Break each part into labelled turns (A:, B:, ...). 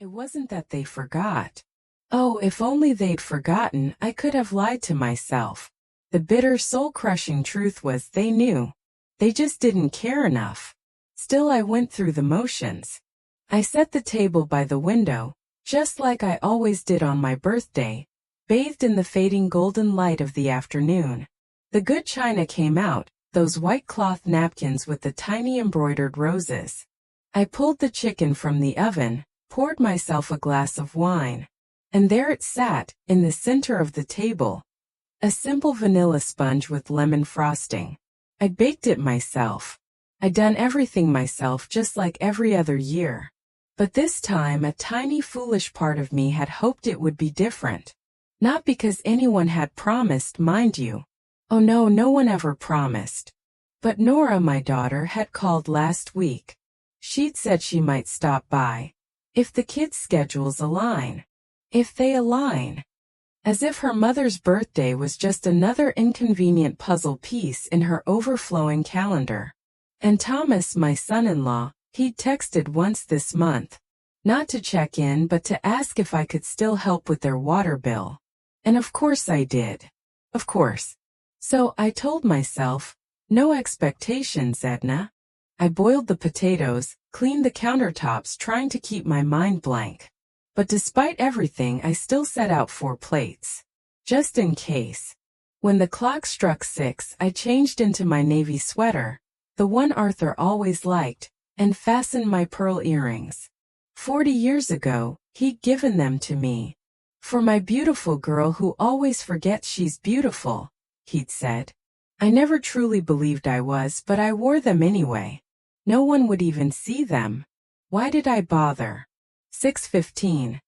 A: It wasn't that they forgot. Oh, if only they'd forgotten, I could have lied to myself. The bitter, soul-crushing truth was they knew. They just didn't care enough. Still, I went through the motions. I set the table by the window, just like I always did on my birthday, bathed in the fading golden light of the afternoon. The good china came out, those white cloth napkins with the tiny embroidered roses. I pulled the chicken from the oven, poured myself a glass of wine. And there it sat, in the center of the table. A simple vanilla sponge with lemon frosting. I'd baked it myself. I'd done everything myself just like every other year. But this time a tiny foolish part of me had hoped it would be different. Not because anyone had promised, mind you. Oh no, no one ever promised. But Nora, my daughter, had called last week. She'd said she might stop by. If the kids' schedules align. If they align. As if her mother's birthday was just another inconvenient puzzle piece in her overflowing calendar. And Thomas, my son-in-law, he'd texted once this month. Not to check in but to ask if I could still help with their water bill. And of course I did. Of course. So I told myself, no expectations, Edna. I boiled the potatoes, cleaned the countertops, trying to keep my mind blank. But despite everything, I still set out 4 plates. Just in case. When the clock struck 6, I changed into my navy sweater, the one Arthur always liked, and fastened my pearl earrings. 40 years ago, he'd given them to me. For my beautiful girl who always forgets she's beautiful, he'd said. I never truly believed I was, but I wore them anyway. No one would even see them. Why did I bother? 6:15.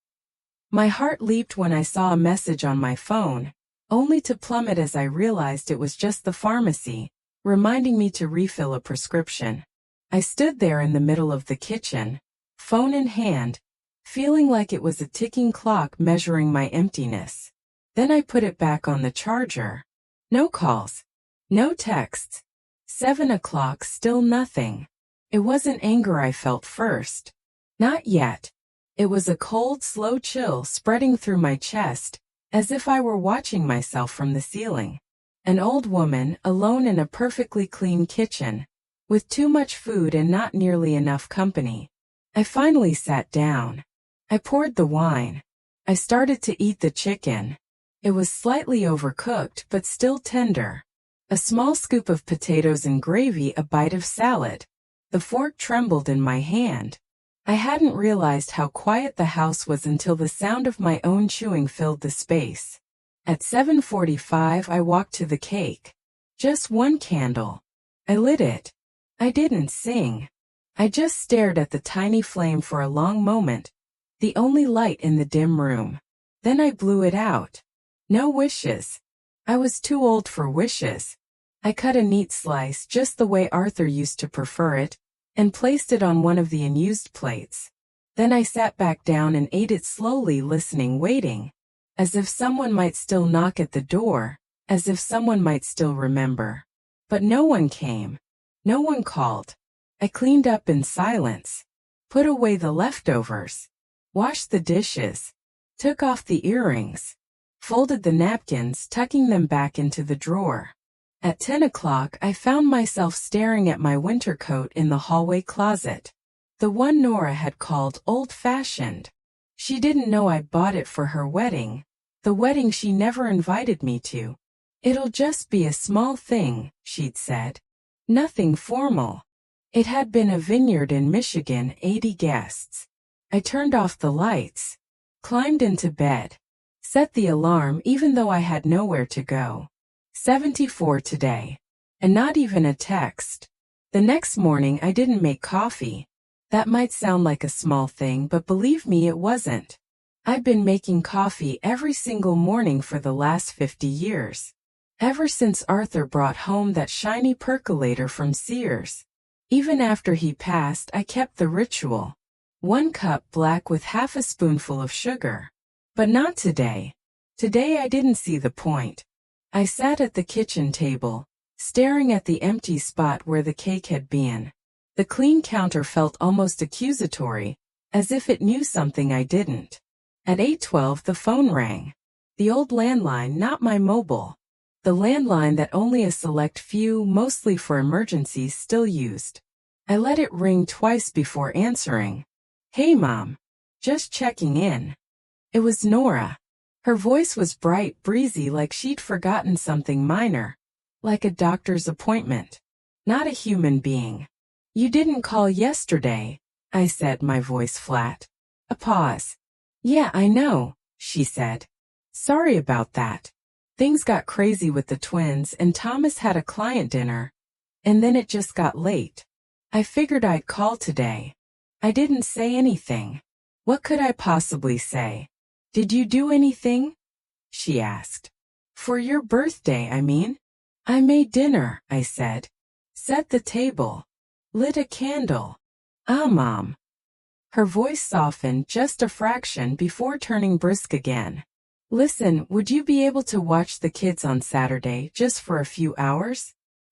A: My heart leaped when I saw a message on my phone, only to plummet as I realized it was just the pharmacy, reminding me to refill a prescription. I stood there in the middle of the kitchen, phone in hand, feeling like it was a ticking clock measuring my emptiness. Then I put it back on the charger. No calls. No texts. 7 o'clock, still nothing. It wasn't anger I felt first. Not yet. It was a cold, slow chill spreading through my chest, as if I were watching myself from the ceiling. An old woman, alone in a perfectly clean kitchen, with too much food and not nearly enough company. I finally sat down. I poured the wine. I started to eat the chicken. It was slightly overcooked but still tender. A small scoop of potatoes and gravy, a bite of salad. The fork trembled in my hand. I hadn't realized how quiet the house was until the sound of my own chewing filled the space. At 7:45 I walked to the cake. Just one candle. I lit it. I didn't sing. I just stared at the tiny flame for a long moment, the only light in the dim room. Then I blew it out. No wishes. I was too old for wishes. I cut a neat slice just the way Arthur used to prefer it, and placed it on one of the unused plates. Then I sat back down and ate it slowly, listening, waiting. As if someone might still knock at the door, as if someone might still remember. But no one came. No one called. I cleaned up in silence. Put away the leftovers. Washed the dishes. Took off the earrings. Folded the napkins, tucking them back into the drawer. At 10 o'clock, I found myself staring at my winter coat in the hallway closet. The one Nora had called old-fashioned. She didn't know I'd bought it for her wedding, the wedding she never invited me to. It'll just be a small thing, she'd said. Nothing formal. It had been a vineyard in Michigan, 80 guests. I turned off the lights, climbed into bed, set the alarm even though I had nowhere to go. 74 today. And not even a text. The next morning I didn't make coffee. That might sound like a small thing, but believe me, it wasn't. I've been making coffee every single morning for the last 50 years. Ever since Arthur brought home that shiny percolator from Sears. Even after he passed, I kept the ritual. 1 cup black with half a spoonful of sugar. But not today. Today I didn't see the point. I sat at the kitchen table, staring at the empty spot where the cake had been. The clean counter felt almost accusatory, as if it knew something I didn't. At 8:12 the phone rang. The old landline, not my mobile. The landline that only a select few, mostly for emergencies, still used. I let it ring twice before answering. "Hey, Mom. Just checking in." It was Nora. Her voice was bright, breezy, like she'd forgotten something minor. Like a doctor's appointment. Not a human being. "You didn't call yesterday," I said, my voice flat. A pause. "Yeah, I know," she said. "Sorry about that. Things got crazy with the twins and Thomas had a client dinner. And then it just got late. I figured I'd call today." I didn't say anything. What could I possibly say? "Did you do anything?" she asked. "For your birthday, I mean." "I made dinner," I said. "Set the table. Lit a candle." "Ah, Mom." Her voice softened just a fraction before turning brisk again. "Listen, would you be able to watch the kids on Saturday just for a few hours?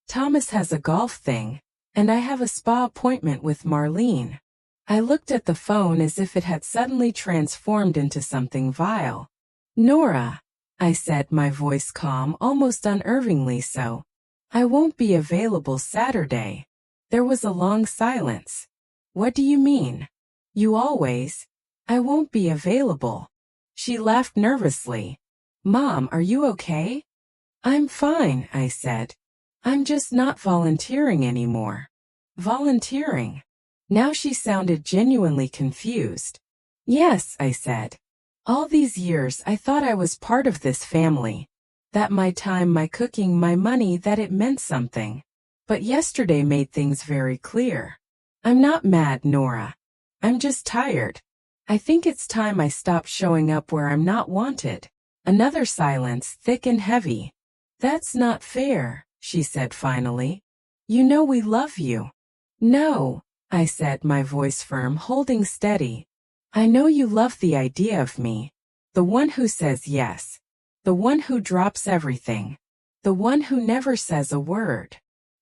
A: Thomas has a golf thing, and I have a spa appointment with Marlene." I looked at the phone as if it had suddenly transformed into something vile. "Nora," I said, my voice calm, almost unnervingly so. "I won't be available Saturday." There was a long silence. "What do you mean?" "You always." "I won't be available." She laughed nervously. "Mom, are you okay?" "I'm fine," I said. "I'm just not volunteering anymore." "Volunteering?" Now she sounded genuinely confused. "Yes," I said. "All these years I thought I was part of this family. That my time, my cooking, my money, that it meant something. But yesterday made things very clear. I'm not mad, Nora. I'm just tired. I think it's time I stopped showing up where I'm not wanted." Another silence, thick and heavy. "That's not fair," she said finally. "You know we love you." "No," I said, my voice firm, holding steady. "I know you love the idea of me. The one who says yes. The one who drops everything. The one who never says a word."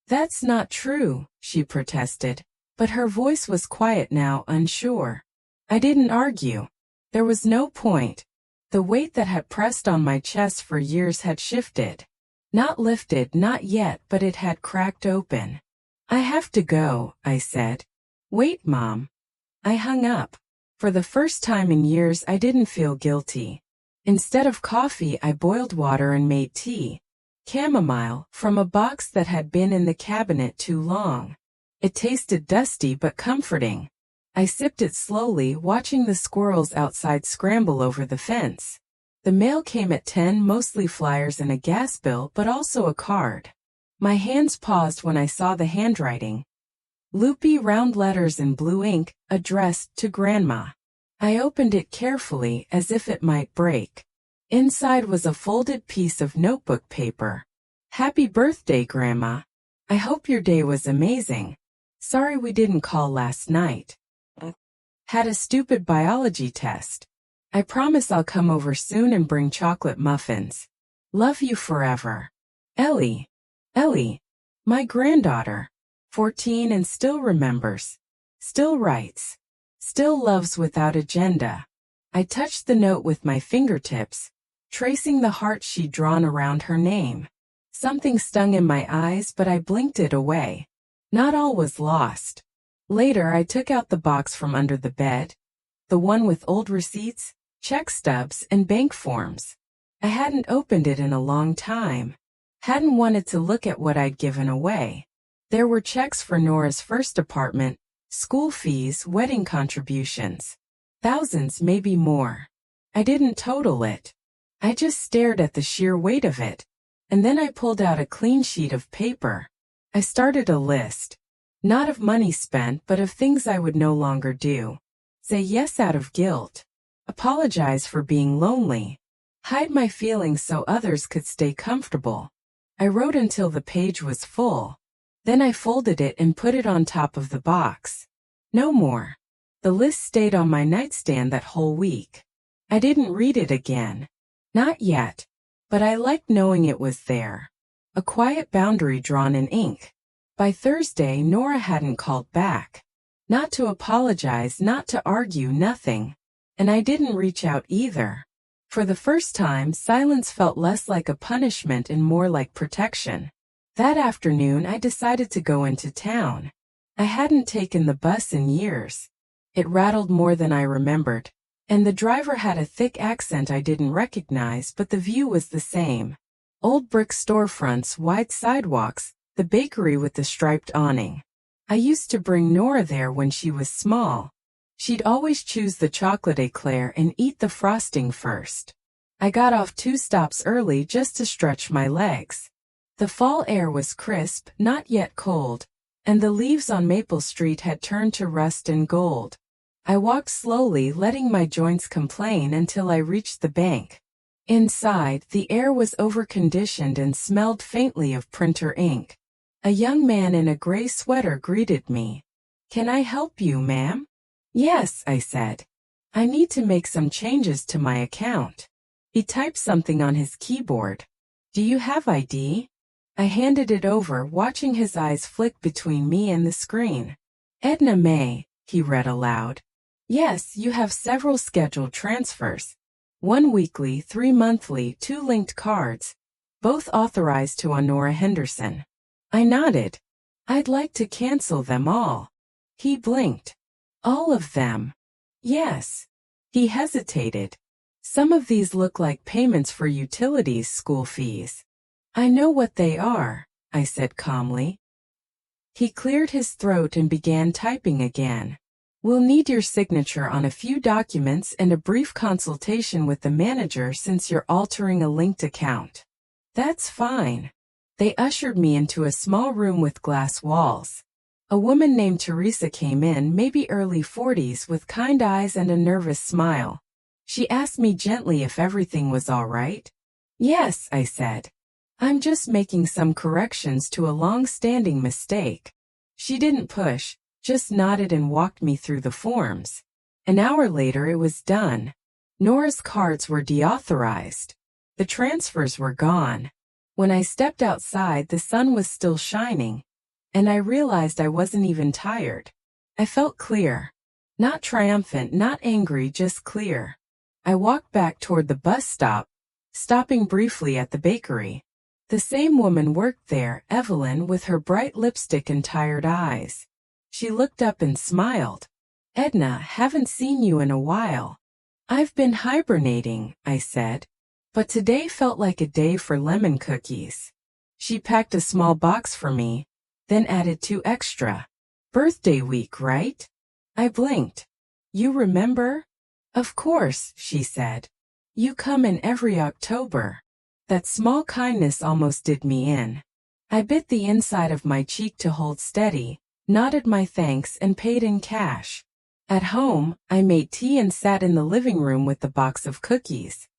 A: "That's not true," she protested, but her voice was quiet now, unsure. I didn't argue. There was no point. The weight that had pressed on my chest for years had shifted. Not lifted, not yet, but it had cracked open. "I have to go," I said. "Wait, Mom." I hung up. For the first time in years I didn't feel guilty. Instead of coffee I boiled water and made tea. Chamomile, from a box that had been in the cabinet too long. It tasted dusty but comforting. I sipped it slowly, watching the squirrels outside scramble over the fence. The mail came at 10, mostly flyers and a gas bill, but also a card. My hands paused when I saw the handwriting. Loopy round letters in blue ink, addressed to Grandma. I opened it carefully, as if it might break. Inside was a folded piece of notebook paper. "Happy birthday, Grandma. I hope your day was amazing. Sorry we didn't call last night. Had a stupid biology test. I promise I'll come over soon and bring chocolate muffins. Love you forever. Ellie." Ellie. My granddaughter. 14 and still remembers. Still writes. Still loves without agenda. I touched the note with my fingertips, tracing the heart she'd drawn around her name. Something stung in my eyes, but I blinked it away. Not all was lost. Later I took out the box from under the bed. The one with old receipts, check stubs, and bank forms. I hadn't opened it in a long time. Hadn't wanted to look at what I'd given away. There were checks for Nora's first apartment, school fees, wedding contributions. Thousands, maybe more. I didn't total it. I just stared at the sheer weight of it. And then I pulled out a clean sheet of paper. I started a list. Not of money spent, but of things I would no longer do. Say yes out of guilt. Apologize for being lonely. Hide my feelings so others could stay comfortable. I wrote until the page was full. Then I folded it and put it on top of the box. No more. The list stayed on my nightstand that whole week. I didn't read it again. Not yet. But I liked knowing it was there. A quiet boundary drawn in ink. By Thursday, Nora hadn't called back. Not to apologize, not to argue, nothing. And I didn't reach out either. For the first time, silence felt less like a punishment and more like protection. That afternoon, I decided to go into town. I hadn't taken the bus in years. It rattled more than I remembered. And the driver had a thick accent I didn't recognize, but the view was the same. Old brick storefronts, wide sidewalks, the bakery with the striped awning. I used to bring Nora there when she was small. She'd always choose the chocolate eclair and eat the frosting first. I got off 2 stops early just to stretch my legs. The fall air was crisp, not yet cold, and the leaves on Maple Street had turned to rust and gold. I walked slowly, letting my joints complain until I reached the bank. Inside, the air was overconditioned and smelled faintly of printer ink. A young man in a gray sweater greeted me. "Can I help you, ma'am?" "Yes," I said. "I need to make some changes to my account." He typed something on his keyboard. "Do you have ID?" I handed it over, watching his eyes flick between me and the screen. "Edna May," he read aloud. "Yes, you have several scheduled transfers. 1 weekly, 3 monthly, 2 linked cards, both authorized to Honora Henderson." I nodded. "I'd like to cancel them all." He blinked. "All of them?" "Yes." He hesitated. "Some of these look like payments for utilities, school fees." "I know what they are," I said calmly. He cleared his throat and began typing again. "We'll need your signature on a few documents and a brief consultation with the manager since you're altering a linked account." "That's fine." They ushered me into a small room with glass walls. A woman named Teresa came in, maybe early 40s, with kind eyes and a nervous smile. She asked me gently if everything was all right. "Yes," I said. "I'm just making some corrections to a long-standing mistake." She didn't push, just nodded and walked me through the forms. An hour later it was done. Nora's cards were deauthorized. The transfers were gone. When I stepped outside, the sun was still shining, and I realized I wasn't even tired. I felt clear. Not triumphant, not angry, just clear. I walked back toward the bus stop, stopping briefly at the bakery. The same woman worked there, Evelyn, with her bright lipstick and tired eyes. She looked up and smiled. "Edna, haven't seen you in a while." "I've been hibernating," I said. But today felt like a day for lemon cookies. She packed a small box for me, then added 2 extra. "Birthday week, right?" I blinked. "You remember?" "Of course," she said. "You come in every October." That small kindness almost did me in. I bit the inside of my cheek to hold steady, nodded my thanks, and paid in cash. At home, I made tea and sat in the living room with the box of cookies.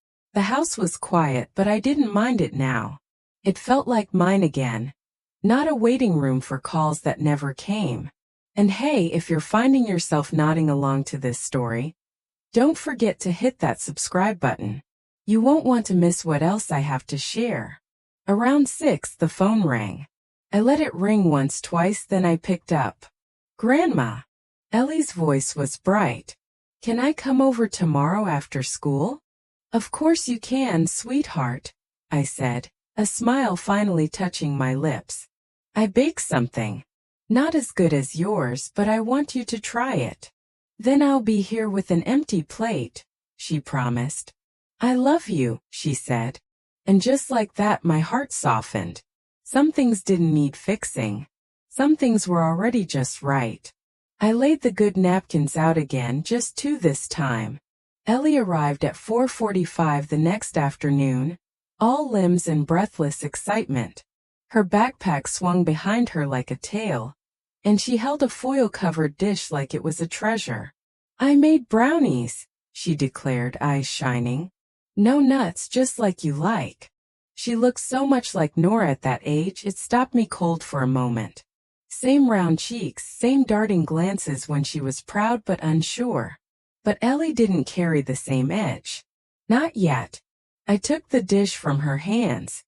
A: The house was quiet, but I didn't mind it now. It felt like mine again. Not a waiting room for calls that never came. And hey, if you're finding yourself nodding along to this story, don't forget to hit that subscribe button. You won't want to miss what else I have to share. Around 6, the phone rang. I let it ring once, twice, then I picked up. "Grandma." Ellie's voice was bright. "Can I come over tomorrow after school?" "Of course you can, sweetheart," I said, a smile finally touching my lips. "I baked something. Not as good as yours, but I want you to try it." "Then I'll be here with an empty plate," she promised. "I love you," she said. And just like that, my heart softened. Some things didn't need fixing. Some things were already just right. I laid the good napkins out again, just 2 this time. Ellie arrived at 4:45 the next afternoon, all limbs and breathless excitement. Her backpack swung behind her like a tail, and she held a foil-covered dish like it was a treasure. "I made brownies," she declared, eyes shining. "No nuts, just like you like." She looked so much like Nora at that age, it stopped me cold for a moment. Same round cheeks, same darting glances when she was proud but unsure. But Ellie didn't carry the same edge. Not yet. I took the dish from her hands.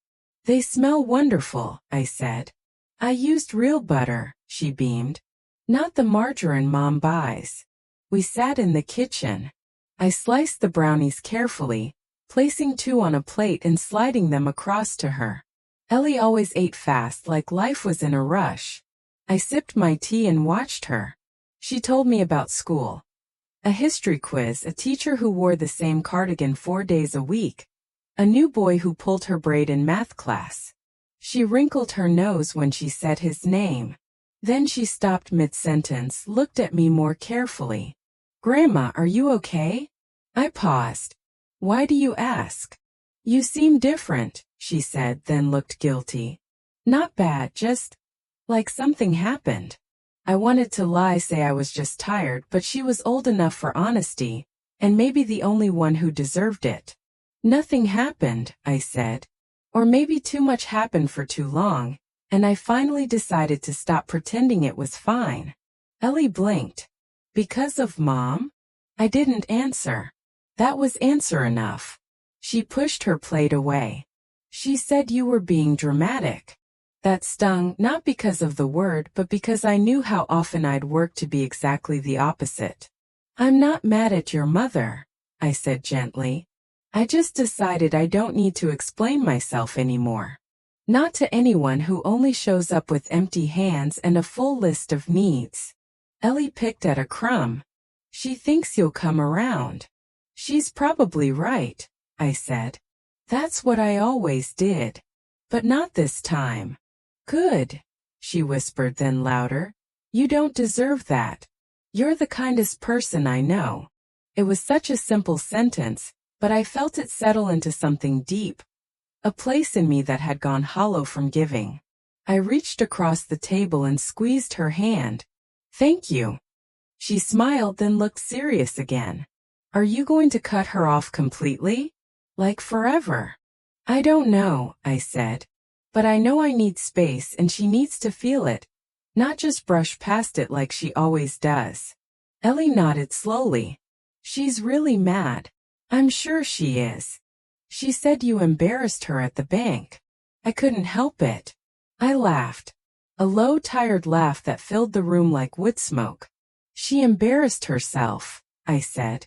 A: "They smell wonderful," I said. "I used real butter," she beamed. Not the margarine Mom buys. We sat in the kitchen. I sliced the brownies carefully, placing 2 on a plate and sliding them across to her. Ellie always ate fast, like life was in a rush. I sipped my tea and watched her. She told me about school. A history quiz, a teacher who wore the same cardigan 4 days a week, a new boy who pulled her braid in math class. She wrinkled her nose when she said his name. Then she stopped mid-sentence, looked at me more carefully. "Grandma, are you okay?" I paused. "Why do you ask?" "You seem different," she said, then looked guilty. "Not bad, just like something happened." I wanted to lie, say I was just tired, but she was old enough for honesty, and maybe the only one who deserved it. "Nothing happened," I said. Or maybe too much happened for too long, and I finally decided to stop pretending it was fine. Ellie blinked. "Because of Mom?" I didn't answer. That was answer enough. She pushed her plate away. "She said you were being dramatic." That stung, not because of the word, but because I knew how often I'd worked to be exactly the opposite. "I'm not mad at your mother," I said gently. "I just decided I don't need to explain myself anymore. Not to anyone who only shows up with empty hands and a full list of needs." Ellie picked at a crumb. "She thinks you'll come around." "She's probably right," I said. "That's what I always did. But not this time." "Good," she whispered, then louder. "You don't deserve that. You're the kindest person I know." It was such a simple sentence, but I felt it settle into something deep, a place in me that had gone hollow from giving. I reached across the table and squeezed her hand. "Thank you." She smiled, then looked serious again. "Are you going to cut her off completely? Like forever?" "I don't know," I said. "But I know I need space and she needs to feel it, not just brush past it like she always does." Ellie nodded slowly. "She's really mad." "I'm sure she is. She said you embarrassed her at the bank." I couldn't help it. I laughed. A low, tired laugh that filled the room like wood smoke. "She embarrassed herself," I said.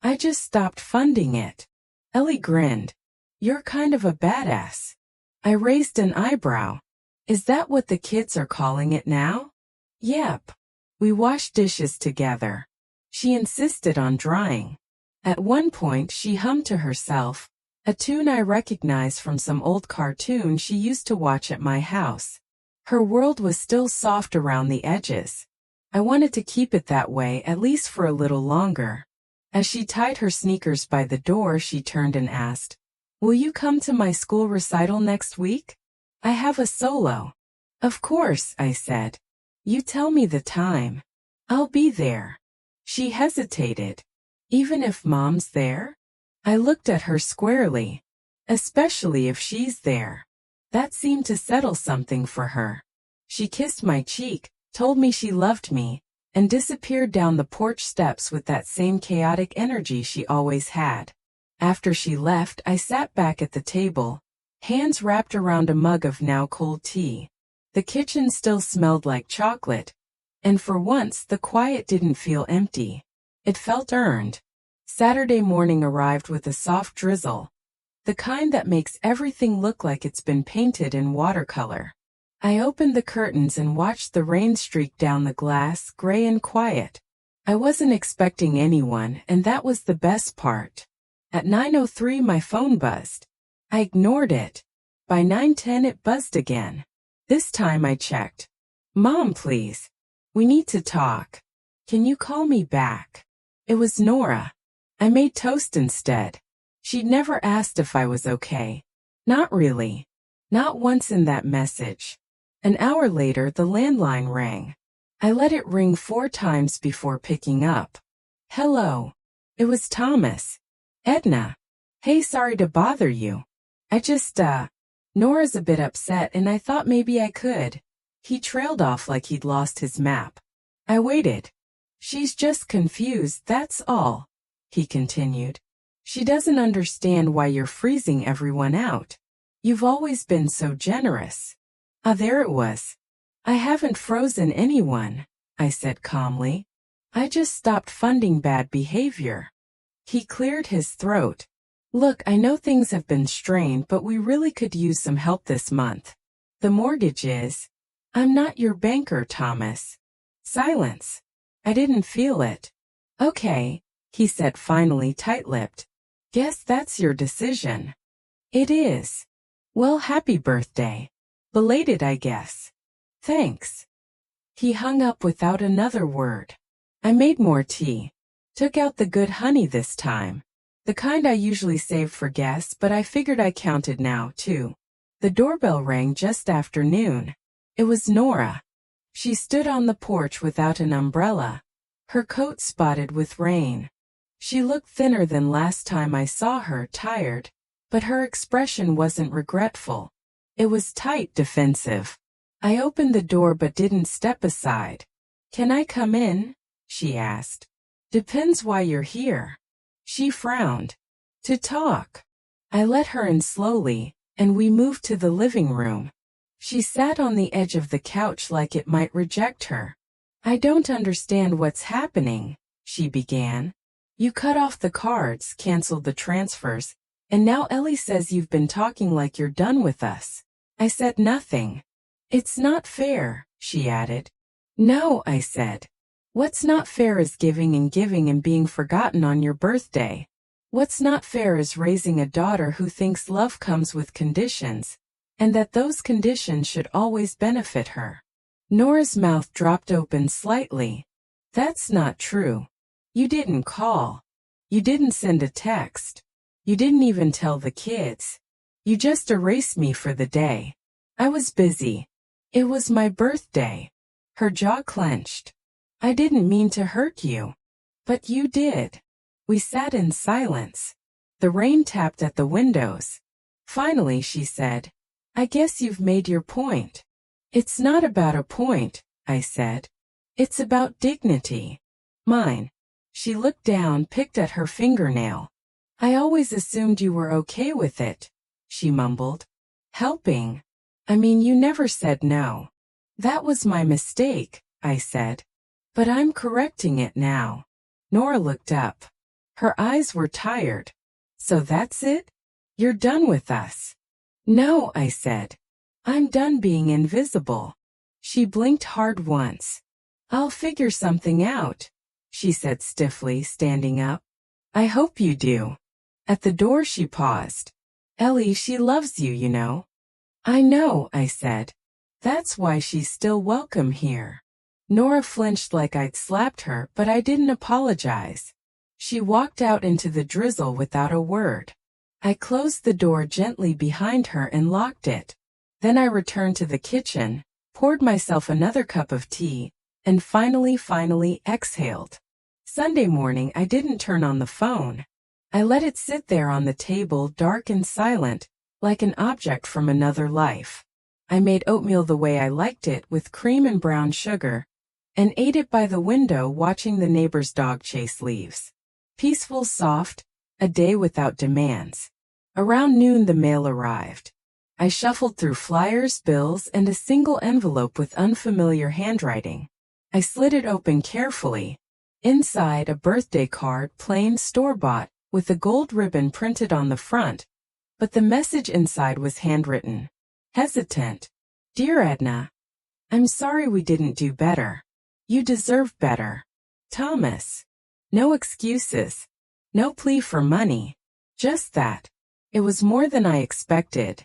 A: "I just stopped funding it." Ellie grinned. "You're kind of a badass." I raised an eyebrow. "Is that what the kids are calling it now?" "Yep. We wash dishes together." She insisted on drying. At one point she hummed to herself, a tune I recognized from some old cartoon she used to watch at my house. Her world was still soft around the edges. I wanted to keep it that way, at least for a little longer. As she tied her sneakers by the door, she turned and asked, "Will you come to my school recital next week? I have a solo." "Of course," I said. "You tell me the time. I'll be there." She hesitated. "Even if Mom's there?" I looked at her squarely. "Especially if she's there." That seemed to settle something for her. She kissed my cheek, told me she loved me, and disappeared down the porch steps with that same chaotic energy she always had. After she left, I sat back at the table, hands wrapped around a mug of now cold tea. The kitchen still smelled like chocolate, and for once the quiet didn't feel empty. It felt earned. Saturday morning arrived with a soft drizzle, the kind that makes everything look like it's been painted in watercolor. I opened the curtains and watched the rain streak down the glass, gray and quiet. I wasn't expecting anyone, and that was the best part. At 9:03 my phone buzzed. I ignored it. By 9:10 it buzzed again. This time I checked. "Mom, please. We need to talk. Can you call me back?" It was Nora. I made toast instead. She'd never asked if I was okay. Not really. Not once in that message. An hour later the landline rang. I let it ring 4 times before picking up. "Hello." It was Thomas. "Edna. Hey, sorry to bother you. I just, Nora's a bit upset and I thought maybe I could." He trailed off like he'd lost his map. I waited. "She's just confused, that's all," he continued. "She doesn't understand why you're freezing everyone out. You've always been so generous." Ah, there it was. "I haven't frozen anyone," I said calmly. I just stopped funding bad behavior. He cleared his throat. Look, I know things have been strained, but we really could use some help this month. The mortgage is... I'm not your banker, Thomas. Silence. I didn't feel it. Okay, he said finally, tight-lipped. Guess that's your decision. It is. Well, happy birthday. Belated, I guess. Thanks. He hung up without another word. I made more tea. Took out the good honey this time. The kind I usually save for guests, but I figured I counted now, too. The doorbell rang just after noon. It was Nora. She stood on the porch without an umbrella, her coat spotted with rain. She looked thinner than last time I saw her, tired, but her expression wasn't regretful. It was tight, defensive. I opened the door but didn't step aside. Can I come in? She asked. Depends why you're here. She frowned. To talk. I let her in slowly, and we moved to the living room. She sat on the edge of the couch like it might reject her. I don't understand what's happening, she began. You cut off the cards, canceled the transfers, and now Ellie says you've been talking like you're done with us. I said nothing. It's not fair, she added. No, I said. What's not fair is giving and being forgotten on your birthday. What's not fair is raising a daughter who thinks love comes with conditions, and that those conditions should always benefit her. Nora's mouth dropped open slightly. That's not true. You didn't call. You didn't send a text. You didn't even tell the kids. You just erased me for the day. I was busy. It was my birthday. Her jaw clenched. I didn't mean to hurt you. But you did. We sat in silence. The rain tapped at the windows. Finally, she said, I guess you've made your point. It's not about a point, I said. It's about dignity. Mine. She looked down, picked at her fingernail. I always assumed you were okay with it, she mumbled. Helping. I mean, you never said no. That was my mistake, I said. But I'm correcting it now. Nora looked up. Her eyes were tired. So that's it? You're done with us? No, I said. I'm done being invisible. She blinked hard once. I'll figure something out, she said stiffly, standing up. I hope you do. At the door she paused. Ellie, she loves you, you know. I know, I said. That's why she's still welcome here. Nora flinched like I'd slapped her, but I didn't apologize. She walked out into the drizzle without a word. I closed the door gently behind her and locked it. Then I returned to the kitchen, poured myself another cup of tea, and finally exhaled. Sunday morning I didn't turn on the phone. I let it sit there on the table, dark and silent, like an object from another life. I made oatmeal the way I liked it, with cream and brown sugar, and ate it by the window watching the neighbor's dog chase leaves. Peaceful, soft, a day without demands. Around noon the mail arrived. I shuffled through flyers, bills, and a single envelope with unfamiliar handwriting. I slid it open carefully. Inside, a birthday card, plain, store-bought, with a gold ribbon printed on the front, but the message inside was handwritten. Hesitant. Dear Edna, I'm sorry we didn't do better. You deserve better. Thomas. No excuses. No plea for money. Just that. It was more than I expected.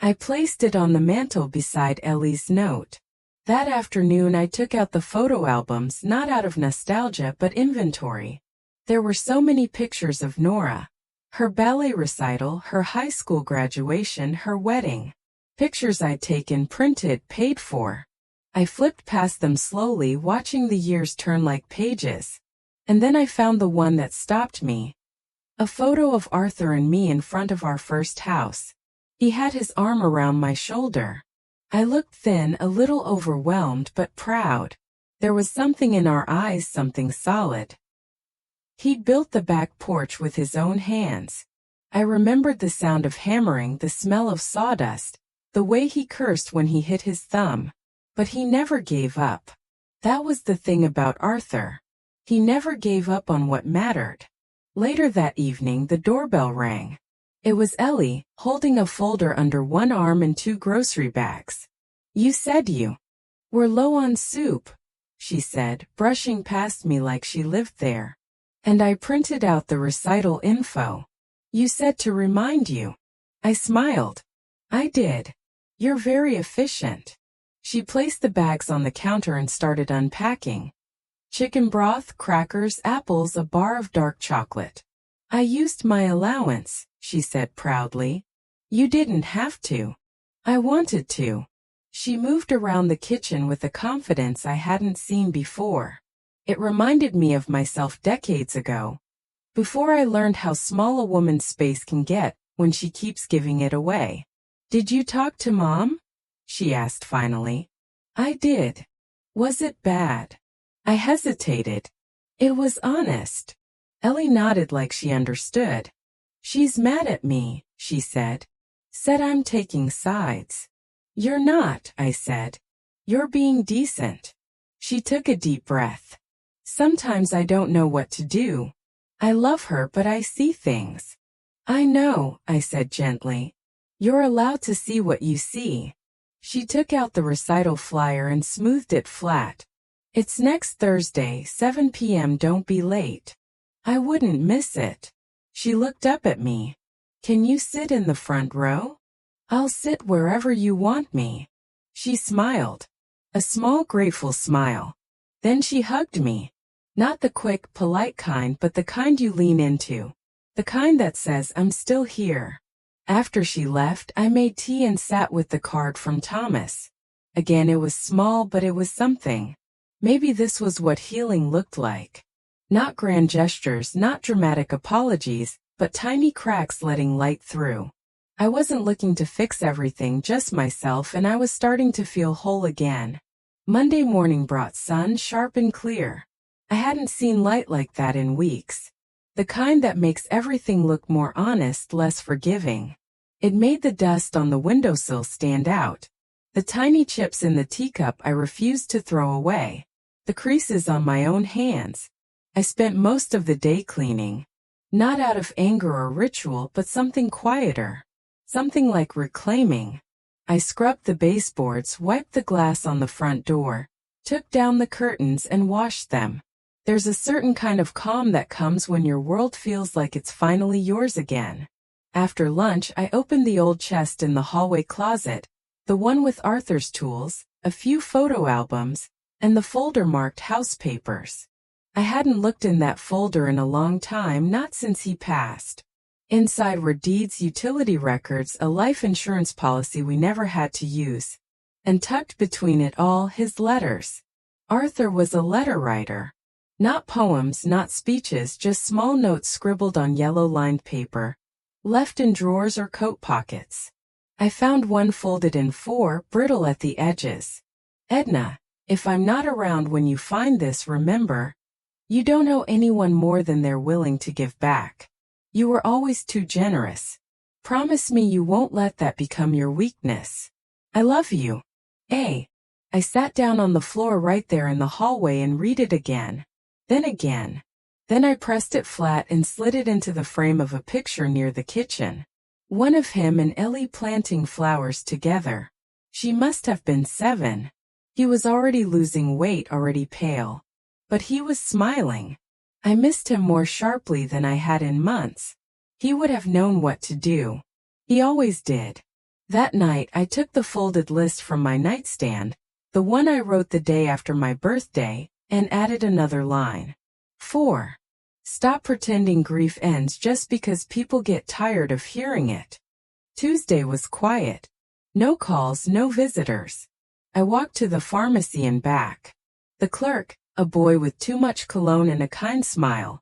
A: I placed it on the mantel beside Ellie's note. That afternoon I took out the photo albums, not out of nostalgia but inventory. There were so many pictures of Nora. Her ballet recital, her high school graduation, her wedding. Pictures I'd taken, printed, paid for. I flipped past them slowly, watching the years turn like pages. And then I found the one that stopped me. A photo of Arthur and me in front of our first house. He had his arm around my shoulder. I looked thin, a little overwhelmed, but proud. There was something in our eyes, something solid. He'd built the back porch with his own hands. I remembered the sound of hammering, the smell of sawdust, the way he cursed when he hit his thumb. But he never gave up. That was the thing about Arthur. He never gave up on what mattered. Later that evening, the doorbell rang. It was Ellie, holding a folder under one arm and 2 grocery bags. "You said you were low on soup," she said, brushing past me like she lived there. "And I printed out the recital info. You said to remind you." I smiled. "I did. You're very efficient." She placed the bags on the counter and started unpacking. Chicken broth, crackers, apples, a bar of dark chocolate. "I used my allowance," she said proudly. "You didn't have to." "I wanted to." She moved around the kitchen with a confidence I hadn't seen before. It reminded me of myself decades ago, before I learned how small a woman's space can get when she keeps giving it away. "Did you talk to Mom?" she asked finally. "I did." "Was it bad?" I hesitated. "It was honest." Ellie nodded like she understood. "She's mad at me," she said. "Said I'm taking sides." "You're not," I said. "You're being decent." She took a deep breath. "Sometimes I don't know what to do. I love her, but I see things." "I know," I said gently. "You're allowed to see what you see." She took out the recital flyer and smoothed it flat. "It's next Thursday, 7 p.m. Don't be late." I wouldn't miss it. She looked up at me. "Can you sit in the front row?" "I'll sit wherever you want me." She smiled. A small, grateful smile. Then she hugged me. Not the quick, polite kind, but the kind you lean into. The kind that says, "I'm still here." After she left, I made tea and sat with the card from Thomas. Again, it was small, but it was something. Maybe this was what healing looked like. Not grand gestures, not dramatic apologies, but tiny cracks letting light through. I wasn't looking to fix everything, just myself, and I was starting to feel whole again. Monday morning brought sun, sharp and clear. I hadn't seen light like that in weeks. The kind that makes everything look more honest, less forgiving. It made the dust on the windowsill stand out. The tiny chips in the teacup I refused to throw away. The creases on my own hands. I spent most of the day cleaning. Not out of anger or ritual, but something quieter. Something like reclaiming. I scrubbed the baseboards, wiped the glass on the front door, took down the curtains and washed them. There's a certain kind of calm that comes when your world feels like it's finally yours again. After lunch, I opened the old chest in the hallway closet, the one with Arthur's tools, a few photo albums, and the folder marked house papers. I hadn't looked in that folder in a long time, not since he passed. Inside were deeds, utility records, a life insurance policy we never had to use. And tucked between it all, his letters. Arthur was a letter writer. Not poems, not speeches, just small notes scribbled on yellow-lined paper, left in drawers or coat pockets. I found one folded in 4, brittle at the edges. "Edna, if I'm not around when you find this, remember, you don't owe anyone more than they're willing to give back. You were always too generous. Promise me you won't let that become your weakness. I love you. A." I sat down on the floor right there in the hallway and read it again. Then again. Then I pressed it flat and slid it into the frame of a picture near the kitchen. One of him and Ellie planting flowers together. She must have been 7. He was already losing weight, already pale. But he was smiling. I missed him more sharply than I had in months. He would have known what to do. He always did. That night, I took the folded list from my nightstand, the one I wrote the day after my birthday, and added another line. 4. Stop pretending grief ends just because people get tired of hearing it. Tuesday was quiet. No calls, no visitors. I walked to the pharmacy and back. The clerk, a boy with too much cologne and a kind smile,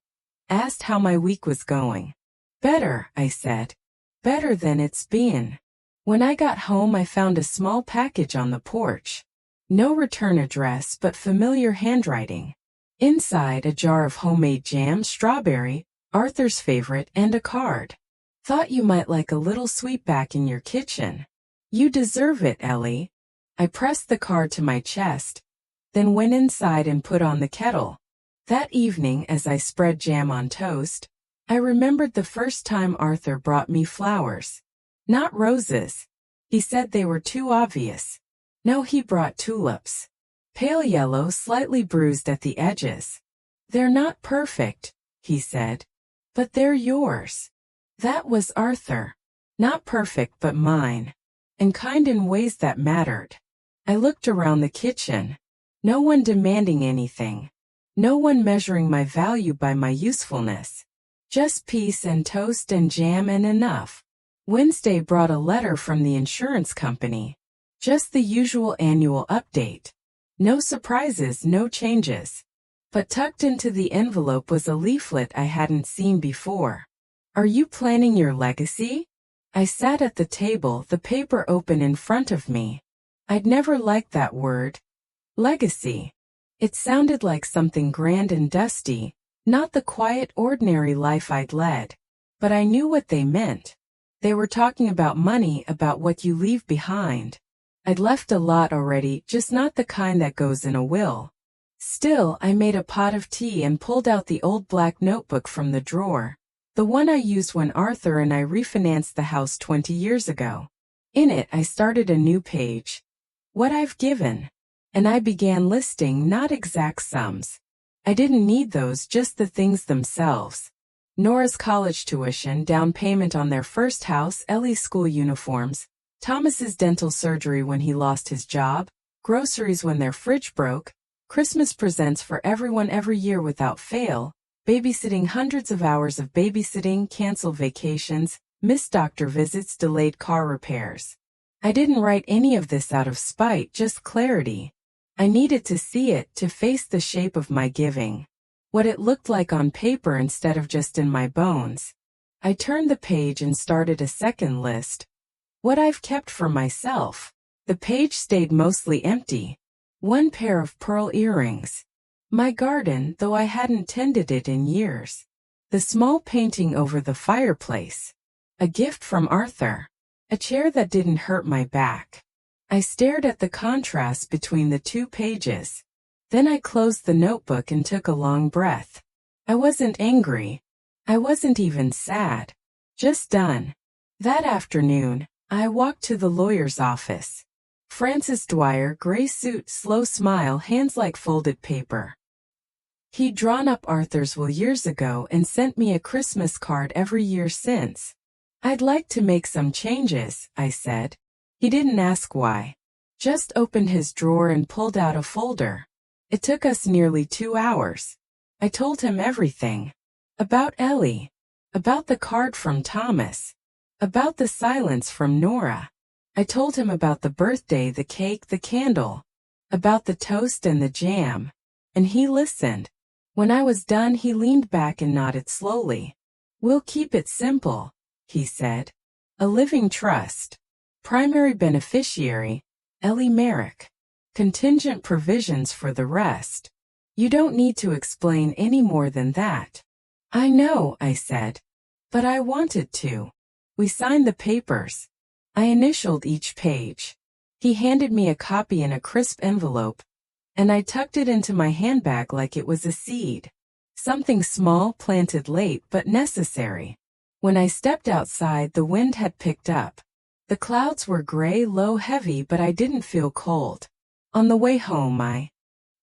A: asked how my week was going. "Better," I said. "Better than it's been." When I got home, I found a small package on the porch. No return address, but familiar handwriting. Inside, a jar of homemade jam, strawberry, Arthur's favorite, and a card. "Thought you might like a little sweetback in your kitchen. You deserve it, Ellie." I pressed the card to my chest. then went inside and put on the kettle. That evening, as I spread jam on toast, I remembered the first time Arthur brought me flowers. Not roses. He said they were too obvious. No, he brought tulips. Pale yellow, slightly bruised at the edges. They're not perfect, he said, but they're yours. That was Arthur. Not perfect, but mine. And kind in ways that mattered. I looked around the kitchen. No one demanding anything. No one measuring my value by my usefulness. Just peace and toast and jam and enough. Wednesday brought a letter from the insurance company. Just the usual annual update. No surprises, no changes. But tucked into the envelope was a leaflet I hadn't seen before. Are you planning your legacy? I sat at the table, the paper open in front of me. I'd never liked that word. Legacy. It sounded like something grand and dusty, not the quiet, ordinary life I'd led. But I knew what they meant. They were talking about money, about what you leave behind. I'd left a lot already, just not the kind that goes in a will. Still, I made a pot of tea and pulled out the old black notebook from the drawer. The one I used when Arthur and I refinanced the house 20 years ago. In it, I started a new page. What I've given. And I began listing, not exact sums. I didn't need those, just the things themselves. Nora's college tuition, down payment on their first house, Ellie's school uniforms, Thomas's dental surgery when he lost his job, groceries when their fridge broke, Christmas presents for everyone every year without fail, babysitting, hundreds of hours of babysitting, canceled vacations, missed doctor visits, delayed car repairs. I didn't write any of this out of spite, just clarity. I needed to see it, to face the shape of my giving. What it looked like on paper instead of just in my bones. I turned the page and started a second list. What I've kept for myself. The page stayed mostly empty. One pair of pearl earrings. My garden, though I hadn't tended it in years. The small painting over the fireplace. A gift from Arthur. A chair that didn't hurt my back. I stared at the contrast between the two pages. Then I closed the notebook and took a long breath. I wasn't angry. I wasn't even sad. Just done. That afternoon, I walked to the lawyer's office. Francis Dwyer, gray suit, slow smile, hands like folded paper. He'd drawn up Arthur's will years ago and sent me a Christmas card every year since. I'd like to make some changes, I said. He didn't ask why. Just opened his drawer and pulled out a folder. It took us nearly 2 hours. I told him everything. About Ellie. About the card from Thomas. About the silence from Nora. I told him about the birthday, the cake, the candle. About the toast and the jam. And he listened. When I was done, he leaned back and nodded slowly. We'll keep it simple, he said. A living trust. Primary beneficiary, Ellie Merrick. Contingent provisions for the rest. You don't need to explain any more than that. I know, I said. But I wanted to. We signed the papers. I initialed each page. He handed me a copy in a crisp envelope, and I tucked it into my handbag like it was a seed. Something small, planted late, but necessary. When I stepped outside, the wind had picked up. The clouds were gray, low, heavy, but I didn't feel cold. On the way home, I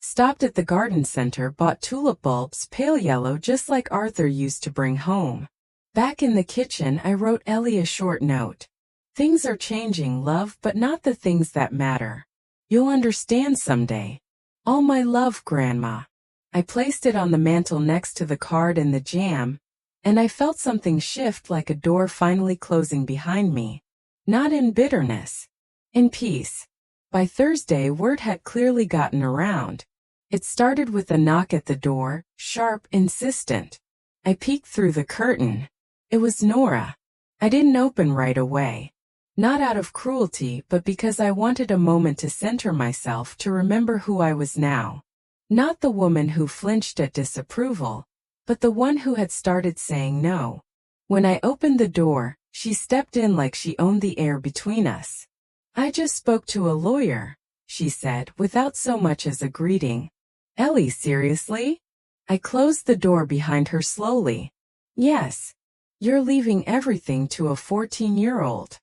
A: stopped at the garden center, bought tulip bulbs, pale yellow, just like Arthur used to bring home. Back in the kitchen, I wrote Ellie a short note. Things are changing, love, but not the things that matter. You'll understand someday. All my love, Grandma. I placed it on the mantel next to the card and the jam, and I felt something shift, like a door finally closing behind me. Not in bitterness. In peace. By Thursday, word had clearly gotten around. It started with a knock at the door, sharp, insistent. I peeked through the curtain. It was Nora. I didn't open right away. Not out of cruelty, but because I wanted a moment to center myself, to remember who I was now. Not the woman who flinched at disapproval, but the one who had started saying no. When I opened the door, she stepped in like she owned the air between us. I just spoke to a lawyer. she said, without so much as a greeting. Ellie, seriously? I closed the door behind her slowly. Yes. You're leaving everything to a 14-year-old.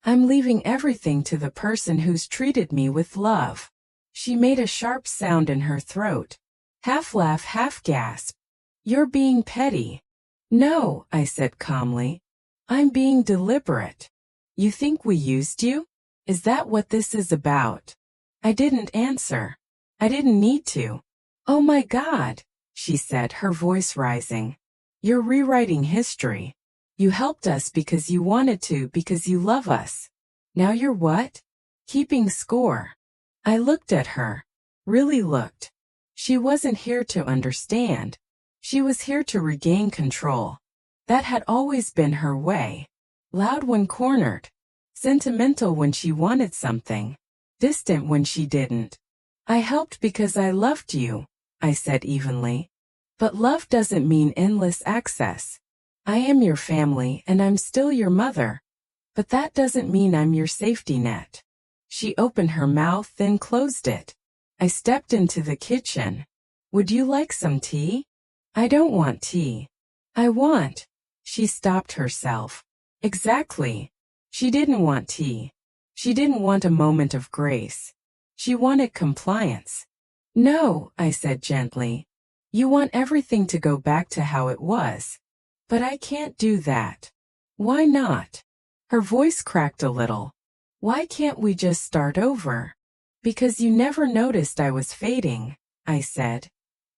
A: I'm leaving everything to the person who's treated me with love. She made a sharp sound in her throat. Half laugh, half gasp. You're being petty. No, I said calmly. I'm being deliberate. You think we used you? Is that what this is about? I didn't answer. I didn't need to. Oh my God, she said, her voice rising. You're rewriting history. You helped us because you wanted to, because you love us. Now you're what? Keeping score. I looked at her. Really looked. She wasn't here to understand. She was here to regain control. That had always been her way. Loud when cornered. Sentimental when she wanted something. Distant when she didn't. I helped because I loved you, I said evenly. But love doesn't mean endless access. I am your family and I'm still your mother. But that doesn't mean I'm your safety net. She opened her mouth, then closed it. I stepped into the kitchen. Would you like some tea? I don't want tea. I want. She stopped herself. Exactly. She didn't want tea. She didn't want a moment of grace. She wanted compliance. No, I said gently. You want everything to go back to how it was. But I can't do that. Why not? Her voice cracked a little. Why can't we just start over? Because you never noticed I was fading, I said.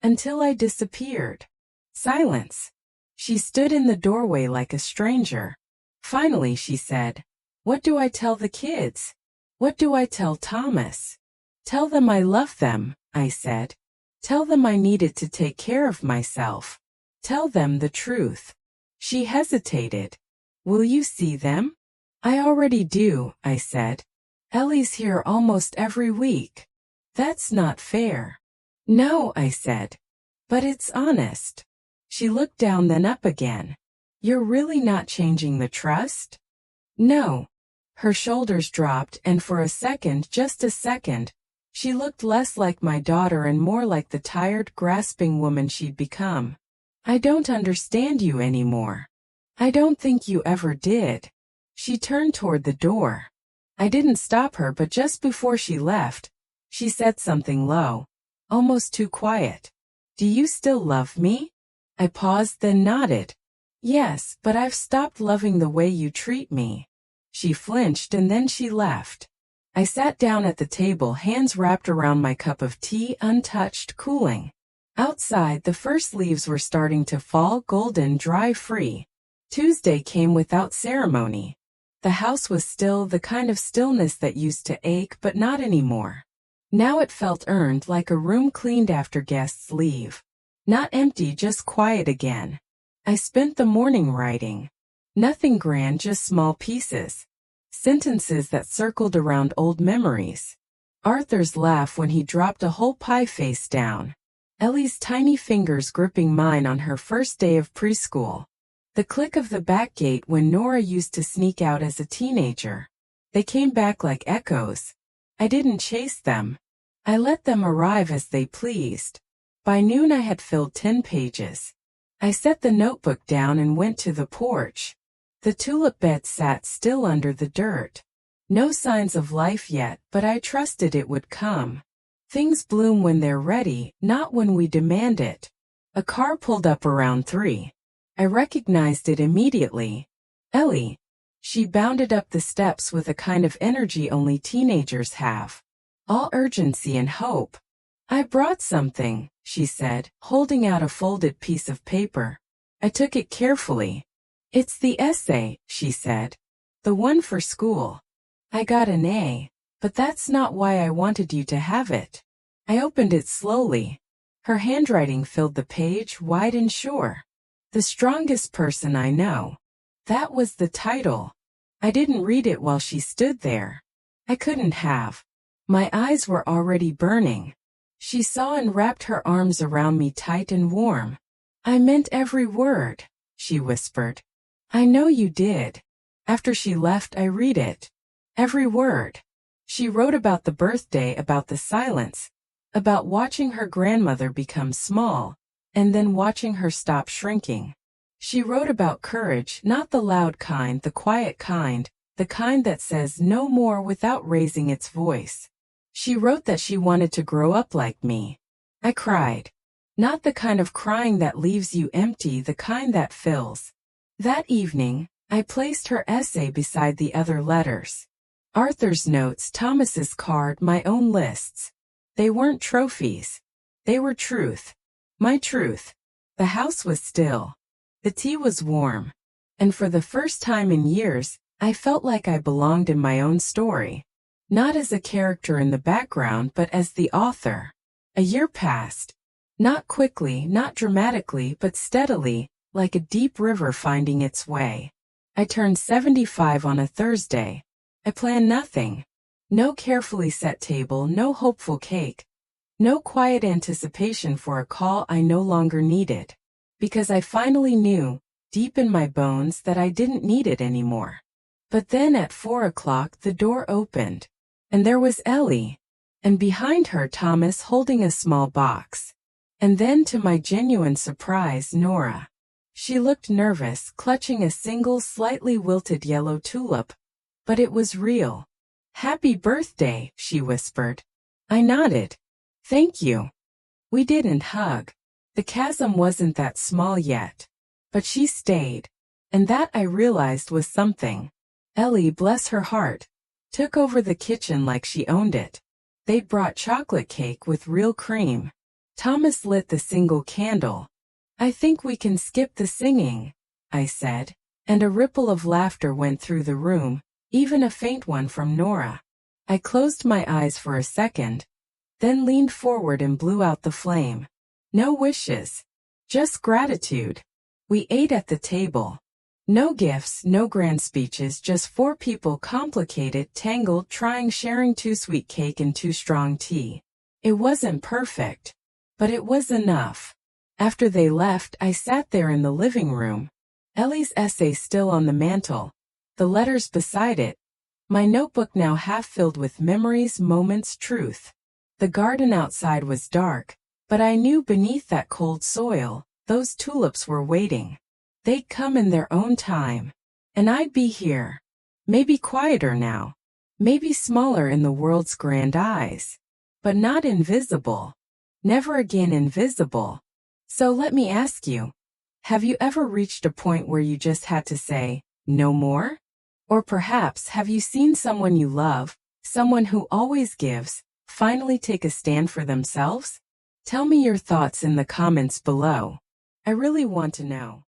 A: Until I disappeared. Silence. She stood in the doorway like a stranger. Finally, she said, What do I tell the kids? What do I tell Thomas? Tell them I love them, I said. Tell them I needed to take care of myself. Tell them the truth. She hesitated. Will you see them? I already do, I said. Ellie's here almost every week. That's not fair. No, I said. But it's honest. She looked down then up again. You're really not changing the trust? No. Her shoulders dropped and for a second, just a second, she looked less like my daughter and more like the tired, grasping woman she'd become. I don't understand you anymore. I don't think you ever did. She turned toward the door. I didn't stop her, but just before she left, she said something low, almost too quiet. Do you still love me? I paused, then nodded. Yes, but I've stopped loving the way you treat me. She flinched and then she left. I sat down at the table, hands wrapped around my cup of tea, untouched, cooling. Outside, the first leaves were starting to fall, golden, dry, free. Tuesday came without ceremony. The house was still, the kind of stillness that used to ache, but not anymore. Now it felt earned, like a room cleaned after guests leave. Not empty, just quiet again. I spent the morning writing. Nothing grand, just small pieces. Sentences that circled around old memories. Arthur's laugh when he dropped a whole pie face down. Ellie's tiny fingers gripping mine on her first day of preschool. The click of the back gate when Nora used to sneak out as a teenager. They came back like echoes. I didn't chase them. I let them arrive as they pleased. By noon I had filled 10 pages. I set the notebook down and went to the porch. The tulip bed sat still under the dirt. No signs of life yet, but I trusted it would come. Things bloom when they're ready, not when we demand it. A car pulled up around 3. I recognized it immediately. Ellie. She bounded up the steps with a kind of energy only teenagers have. All urgency and hope. I brought something, she said, holding out a folded piece of paper. I took it carefully. It's the essay, she said. The one for school. I got an A, but that's not why I wanted you to have it. I opened it slowly. Her handwriting filled the page, wide and sure. The strongest person I know. That was the title. I didn't read it while she stood there. I couldn't have. My eyes were already burning. She saw and wrapped her arms around me tight and warm. I meant every word, she whispered. I know you did. After she left, I read it. Every word. She wrote about the birthday, about the silence, about watching her grandmother become small, and then watching her stop shrinking. She wrote about courage, not the loud kind, the quiet kind, the kind that says no more without raising its voice. She wrote that she wanted to grow up like me. I cried. Not the kind of crying that leaves you empty, the kind that fills. That evening, I placed her essay beside the other letters. Arthur's notes, Thomas's card, my own lists. They weren't trophies. They were truth. My truth. The house was still. The tea was warm. And for the first time in years, I felt like I belonged in my own story. Not as a character in the background, but as the author. A year passed. Not quickly, not dramatically, but steadily, like a deep river finding its way. I turned 75 on a Thursday. I planned nothing. No carefully set table, no hopeful cake. No quiet anticipation for a call I no longer needed. Because I finally knew, deep in my bones, that I didn't need it anymore. But then at 4 o'clock the door opened. And there was Ellie. And behind her Thomas holding a small box. And then to my genuine surprise, Nora. She looked nervous, clutching a single slightly wilted yellow tulip. But it was real. "Happy birthday," she whispered. I nodded. "Thank you." We didn't hug. The chasm wasn't that small yet. But she stayed. And that, I realized, was something. Ellie, bless her heart, took over the kitchen like she owned it. They'd brought chocolate cake with real cream. Thomas lit the single candle. "I think we can skip the singing," I said. And a ripple of laughter went through the room, even a faint one from Nora. I closed my eyes for a second, then leaned forward and blew out the flame. No wishes. Just gratitude. We ate at the table. No gifts, no grand speeches, just four people, complicated, tangled, trying, sharing too sweet cake and too strong tea. It wasn't perfect, but it was enough. After they left, I sat there in the living room. Ellie's essay still on the mantel, the letters beside it. My notebook now half filled with memories, moments, truth. The garden outside was dark, but I knew beneath that cold soil, those tulips were waiting. They'd come in their own time. And I'd be here. Maybe quieter now. Maybe smaller in the world's grand eyes. But not invisible. Never again invisible. So let me ask you, have you ever reached a point where you just had to say, no more? Or perhaps have you seen someone you love, someone who always gives, finally take a stand for themselves? Tell me your thoughts in the comments below. I really want to know.